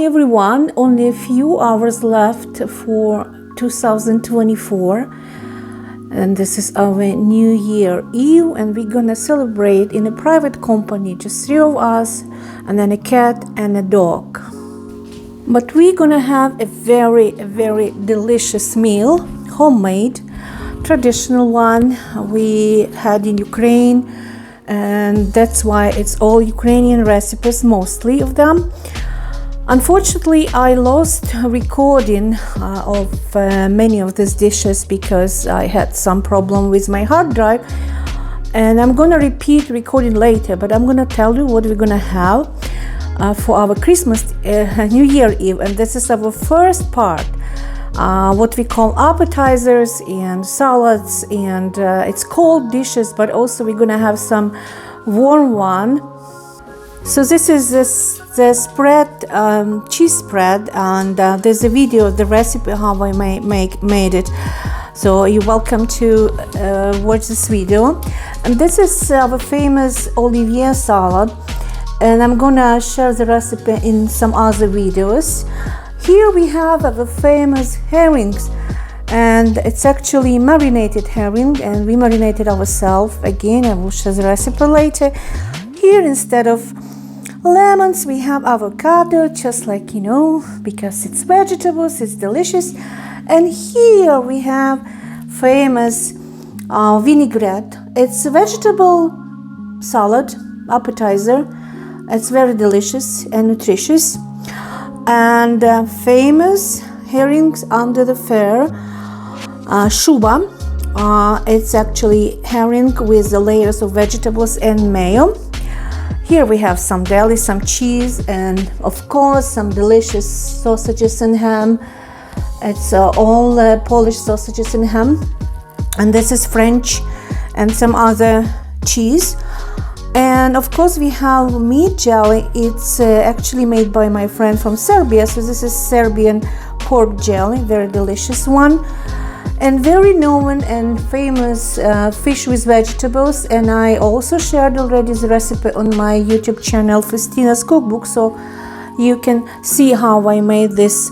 Hi everyone, only a few hours left for 2024 and this is our New Year Eve and we're gonna celebrate in a private company, just three of us and then a cat and a dog. But we're gonna have a very delicious meal, homemade, traditional one we had in Ukraine, and that's why it's all Ukrainian recipes, mostly of them. Unfortunately, I lost recording of many of these dishes because I had some problem with my hard drive, and I'm gonna repeat recording later, but I'm gonna tell you what we're gonna have for our Christmas New Year Eve, and this is our first part, what we call appetizers and salads, and it's cold dishes, but also we're gonna have some warm one. So this is the spread, cheese spread, and there's a video of the recipe how I made it. So you're welcome to watch this video. And this is our famous Olivier salad, and I'm gonna share the recipe in some other videos. Here we have our famous herrings, and it's actually marinated herring, and we marinated ourselves. Again, I will share the recipe later. Here, instead of lemons, we have avocado, just like you know, because it's vegetables, it's delicious. And here we have famous vinaigrette. It's a vegetable salad appetizer. It's very delicious and nutritious. And famous herrings under the fair, shuba. It's actually herring with the layers of vegetables and mayo. Here we have some deli, some cheese, and of course some delicious sausages and ham. It's all Polish sausages and ham. And this is French and some other cheese. And of course we have meat jelly. It's actually made by my friend from Serbia. So this is Serbian pork jelly, very delicious one. And very known and famous fish with vegetables, and I also shared already the recipe on my YouTube channel, Festina's Cookbook, so you can see how I made this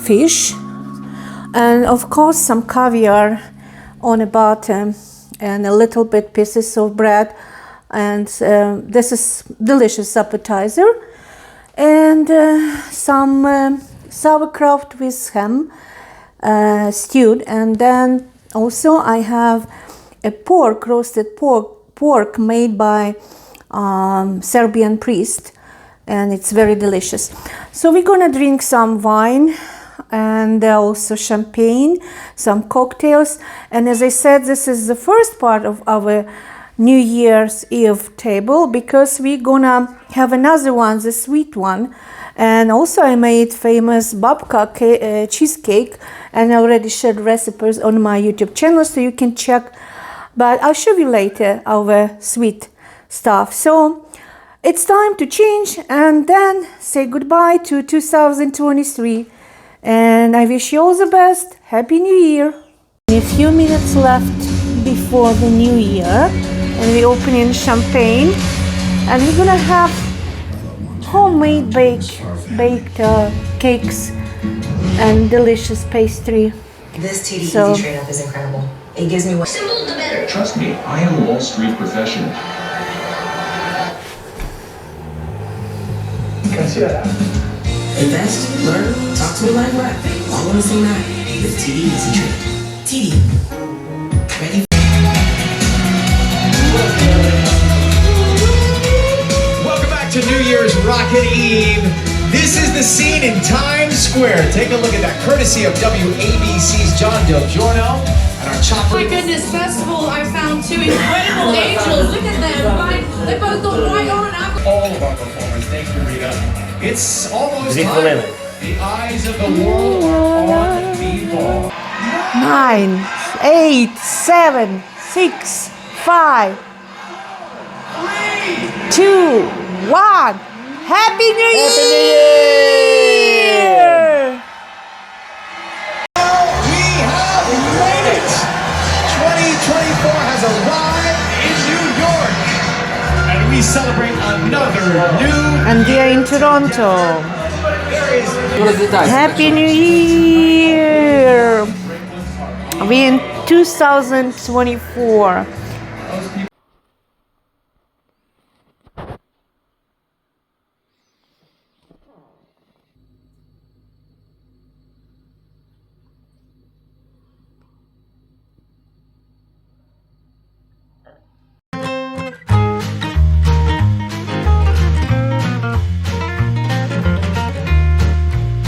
fish. And of course some caviar on the bottom and a little bit pieces of bread, and this is delicious appetizer. And some sauerkraut with ham, stewed, and then also I have a roasted pork made by Serbian priest, and it's very delicious. So we're gonna drink some wine and also champagne, some cocktails, and as I said, this is the first part of our New Year's Eve table, because we're gonna have another one, the sweet one. And also I made famous babka cheesecake, and I already shared recipes on my YouTube channel, so you can check, but I'll show you later our sweet stuff. So it's time to change and then say goodbye to 2023, and I wish you all the best. Happy New Year. A few minutes left before the new year, and we're opening champagne, and we're gonna have homemade baked cakes and delicious pastry. This TD Easy Train Up is incredible. It gives me what simple the better. Trust me, I am a Wall Street professional. Can I see that app? Invest, learn, talk to me like what? All on the same app with TD Easy Train. TD. Ready? Welcome back to New Year's Rocket Eve. This is the scene in Times Square. Take a look at that, courtesy of WABC's John Del Giorno and our chopper. Oh my goodness, first of all, I found two incredible angels. Look at them. They both got white on and apple. All of our performers. Thank you, Rita. It's almost time. The eyes of the world are on people. 9, 8, 7, 6, 5, 2, 1. Happy New Year! Happy New Year! We have made it! 2024 has arrived in New York, and we celebrate another new And we are in Toronto. Happy New Year! We in 2024.